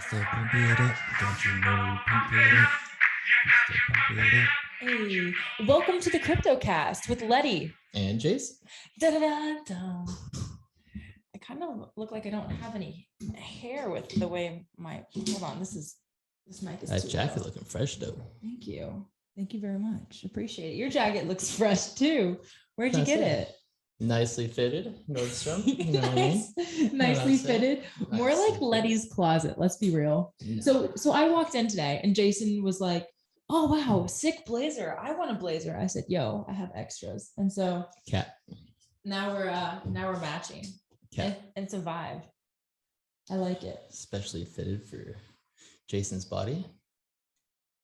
Still pump it up, don't you know we pump it up? Still pump it up. Hey, welcome to the CryptoCast with Letty. And Jason. Da-da-da-da. I kind of look like I don't have any hair with the way my, hold on, this mic is That too jacket low. looking fresh though. Thank you. Thank you very much. Appreciate it. Your jacket looks fresh too. Where'd you get it? Nicely fitted, Nordstrom. You know what I mean? Nicely fitted. More like Letty's closet. Let's be real. No. So I walked in today and Jason was like, "Oh wow, sick blazer. I want a blazer." I said, "Yo, I have extras." And so now we're matching. And it's a vibe. I like it. Especially fitted for Jason's body.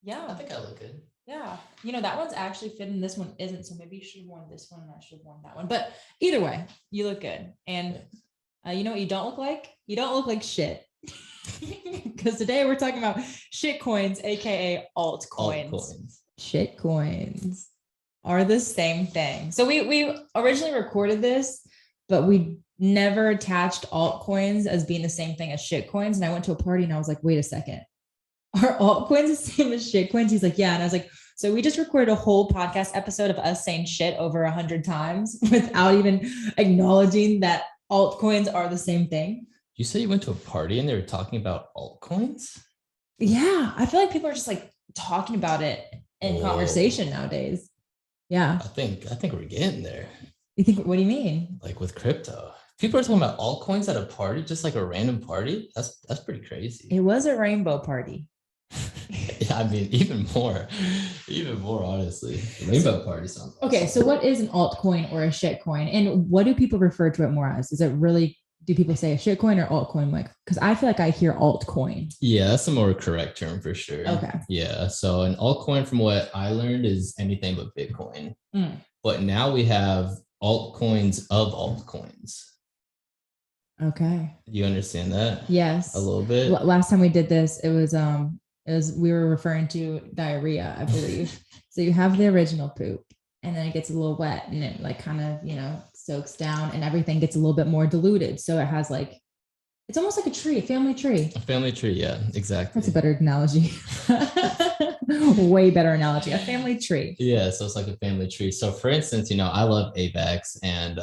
Yeah. I think I look good. Yeah. You know, that one's actually fitting. This one isn't. So maybe you should have worn this one and I should have worn that one. But either way, you look good. And you know what you don't look like? You don't look like shit. Because today we're talking about shit coins, aka altcoins. Shit coins are the same thing. So we originally recorded this, but we never attached altcoins as being the same thing as shit coins. And I went to a party and I was like, wait a second. Are altcoins the same as shit coins? He's like, yeah. And I was like, so we just recorded a whole podcast episode of us saying shit over 100 times without even acknowledging that altcoins are the same thing. You said you went to a party and they were talking about altcoins? Yeah. I feel like people are just like talking about it in conversation nowadays. Yeah. I think we're getting there. You think, what do you mean? Like with crypto. People are talking about altcoins at a party, just like a random party. That's pretty crazy. It was a rainbow party. Yeah, I mean, even more, honestly. Rainbow party sounds awesome. Okay, so what is an altcoin or a shitcoin? And what do people refer to it more as? Is it really, do people say a shitcoin or altcoin? Like, because I feel like I hear altcoin. Yeah, that's a more correct term for sure. Okay. Yeah, so an altcoin, from what I learned, is anything but Bitcoin. But now we have altcoins of altcoins. Okay. You understand that? Yes. A little bit. Last time we did this, it was we were referring to diarrhea, I believe. So you have the original poop and then it gets a little wet and it like kind of, you know, soaks down and everything gets a little bit more diluted. So it has like, it's almost like a tree, a family tree. A family tree. Yeah, exactly. That's a better analogy. Way better analogy. A family tree. Yeah. So it's like a family tree. So for instance, you know, I love AVAX and,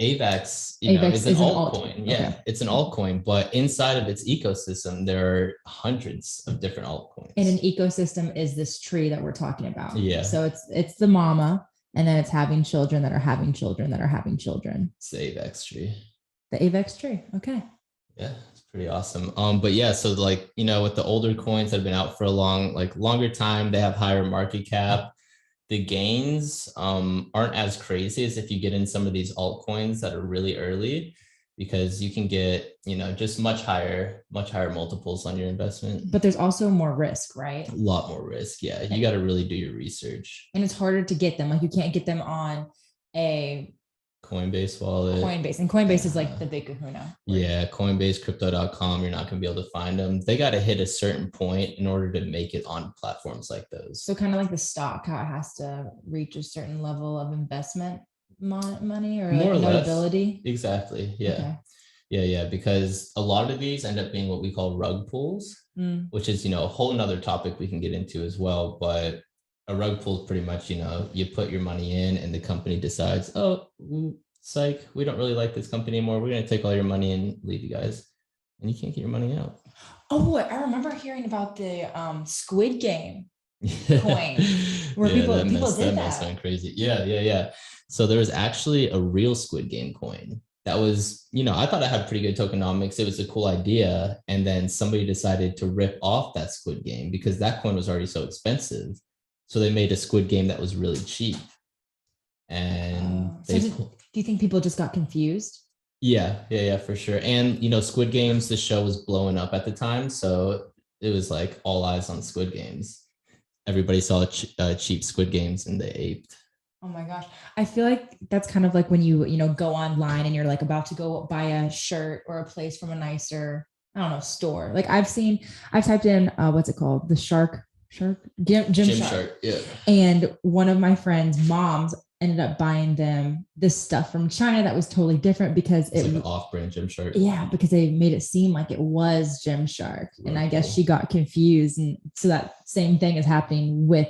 AVAX, is an altcoin. Yeah, okay. It's an altcoin, but inside of its ecosystem, there are hundreds of different altcoins. And an ecosystem is this tree that we're talking about. Yeah. So it's the mama, and then it's having children that are having children that are having children. It's the AVAX tree. The AVAX tree. Okay. Yeah, it's pretty awesome. But yeah, so like, you know, with the older coins that have been out for a longer time, they have higher market cap. The gains aren't as crazy as if you get in some of these altcoins that are really early, because you can get, you know, just much higher multiples on your investment. But there's also more risk, right? A lot more risk. Yeah. You got to really do your research. And it's harder to get them. Like you can't get them on a Coinbase wallet. And Coinbase is like the big kahuna. Yeah, Coinbase, crypto.com, you're not going to be able to find them. They got to hit a certain point in order to make it on platforms like those. So kind of like the stock, how it has to reach a certain level of investment money or more like or notability. Less. Exactly. Yeah. Okay. Yeah. Because a lot of these end up being what we call rug pulls, which is, you know, a whole nother topic we can get into as well. But a rug pull is pretty much, you know, you put your money in and the company decides, oh, psych, we don't really like this company anymore. We're going to take all your money and leave you guys. And you can't get your money out. Oh, I remember hearing about the Squid Game coin where people did that. That sound crazy. Yeah. So there was actually a real Squid Game coin. That was, you know, I thought it had pretty good tokenomics. It was a cool idea. And then somebody decided to rip off that Squid Game because that coin was already so expensive. So they made a Squid Game that was really cheap. And do you think people just got confused? Yeah, for sure. And, you know, Squid Games, the show was blowing up at the time. So it was like all eyes on Squid Games. Everybody saw cheap Squid Games and they aped. Oh my gosh. I feel like that's kind of like when you know, go online and you're like about to go buy a shirt or a place from a nicer, I don't know, store. Like I've typed in, what's it called? The Gym Shark. Yeah. And one of my friends' moms ended up buying them this stuff from China that was totally different because it's like an off-brand Gymshark. Yeah, because they made it seem like it was Gymshark. And I guess she got confused. And so that same thing is happening with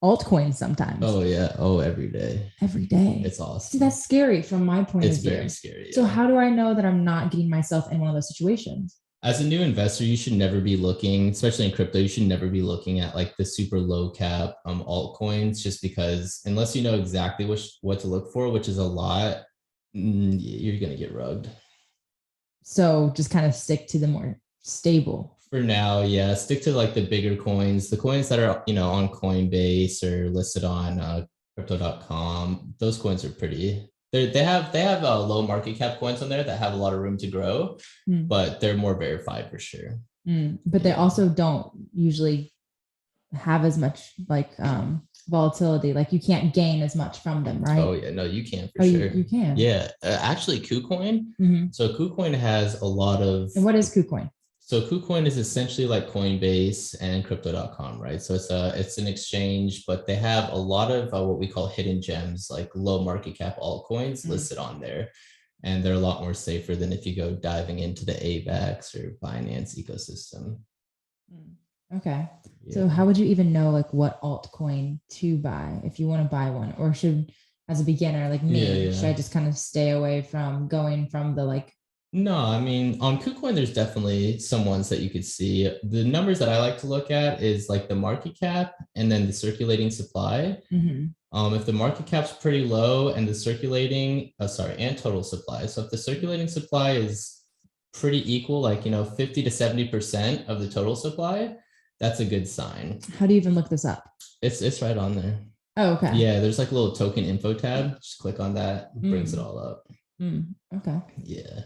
altcoins sometimes. Oh yeah. Oh, every day. Every day. It's awesome. See, that's scary from my point of view. It's very scary. So how do I know that I'm not getting myself in one of those situations? As a new investor, you should never be looking, especially in crypto, you should never be looking at like the super low cap altcoins, just because unless you know exactly what to look for, which is a lot, you're going to get rugged. So just kind of stick to the more stable. For now, yeah. Stick to like the bigger coins, the coins that are, on Coinbase or listed on crypto.com. Those coins are pretty... They have low market cap coins on there that have a lot of room to grow, but they're more verified for sure. But they also don't usually have as much like volatility. Like you can't gain as much from them, right? Oh yeah, no, you can for sure. You can. Yeah, actually, Kucoin. So Kucoin has a lot of. And what is Kucoin? So Kucoin is essentially like Coinbase and crypto.com, right? So it's an exchange, but they have a lot of what we call hidden gems, like low market cap altcoins listed on there. And they're a lot more safer than if you go diving into the AVAX or Binance ecosystem. Okay. Yeah. So how would you even know like what altcoin to buy if you want to buy one? Or should, as a beginner like me, should I just kind of stay away from going from the like... No, I mean, on Kucoin, there's definitely some ones that you could see. The numbers that I like to look at is like the market cap and then the circulating supply. If the market cap's pretty low and the circulating, and total supply. So if the circulating supply is pretty equal, like, 50 to 70% of the total supply, that's a good sign. How do you even look this up? It's right on there. Oh, okay. Yeah, there's like a little token info tab. Just click on that, it brings it all up. Okay. Yeah.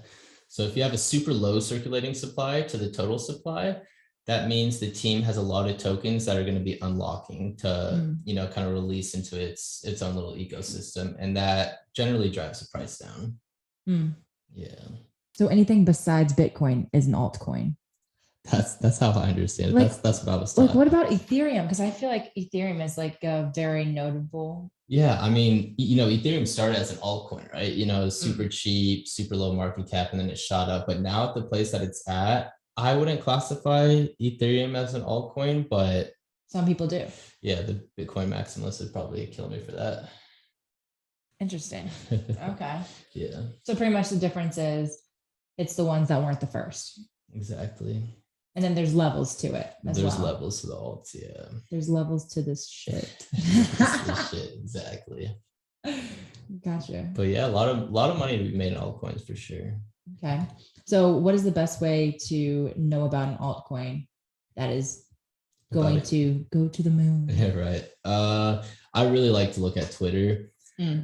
So if you have a super low circulating supply to the total supply, that means the team has a lot of tokens that are going to be unlocking to, kind of release into its own little ecosystem. And that generally drives the price down. Yeah. So anything besides Bitcoin is an altcoin. That's how I understand it. Like, that's what I was taught. Like, what about Ethereum? Because I feel like Ethereum is like a very notable. Yeah, I mean, Ethereum started as an altcoin, right? It was super cheap, super low market cap, and then it shot up. But now at the place that it's at, I wouldn't classify Ethereum as an altcoin, but some people do. Yeah, the Bitcoin maximalists would probably kill me for that. Interesting. Okay. Yeah. So pretty much the difference is it's the ones that weren't the first. Exactly. And then there's levels to it. There's levels to the alts, yeah. There's levels to this shit. This shit, exactly. Gotcha. But yeah, a lot of money to be made in altcoins for sure. Okay. So what is the best way to know about an altcoin that is going to go to the moon? Yeah, right. I really like to look at Twitter.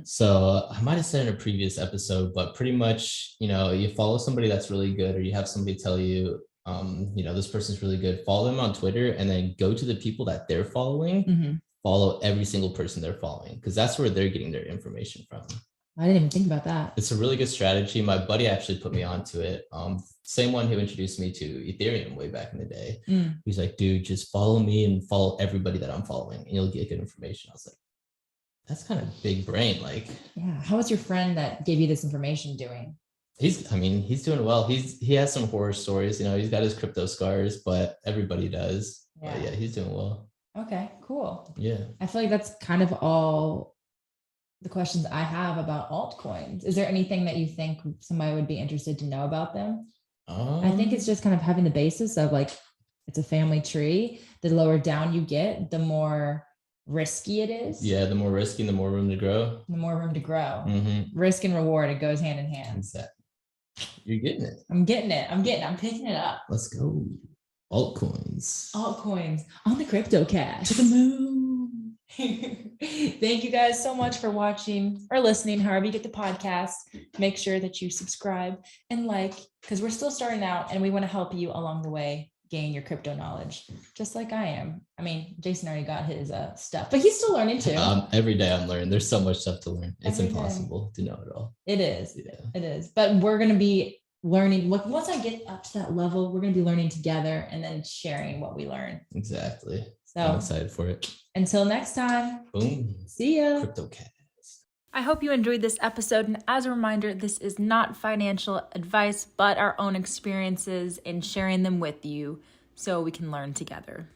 So I might have said in a previous episode, but pretty much, you follow somebody that's really good, or you have somebody tell you, this person's really good, follow them on Twitter, and then go to the people that they're following, follow every single person they're following, because that's where they're getting their information from. I didn't even think about that. It's a really good strategy. My buddy actually put me onto it. Same one who introduced me to Ethereum way back in the day. He's like, dude, just follow me and follow everybody that I'm following, and you'll get good information. I was like, that's kind of big brain. Like, yeah. How was your friend that gave you this information doing? He's doing well. He has some horror stories. He's got his crypto scars, but everybody does. Yeah. But yeah, he's doing well. Okay, cool. Yeah. I feel like that's kind of all the questions I have about altcoins. Is there anything that you think somebody would be interested to know about them? I think it's just kind of having the basis of like, it's a family tree. The lower down you get, the more risky it is. Yeah, the more risky, the more room to grow. The more room to grow. Risk and reward, it goes hand in hand. Exactly. You're getting it. I'm getting it. I'm picking it up. Let's go. Altcoins on the Crypto Cast. To the moon. Thank you guys so much for watching or listening, however you get the podcast. Make sure that you subscribe and like, because we're still starting out and we want to help you along the way gain your crypto knowledge, just like I am. I mean, Jason already got his stuff, but he's still learning too. Every day I'm learning. There's so much stuff to learn. It's impossible to know it all. It is. Yeah. It is. But we're going to be learning. Once I get up to that level, we're going to be learning together and then sharing what we learn. Exactly. So I'm excited for it. Until next time. Boom. See ya. Crypto Cat. I hope you enjoyed this episode, and as a reminder, this is not financial advice, but our own experiences and sharing them with you so we can learn together.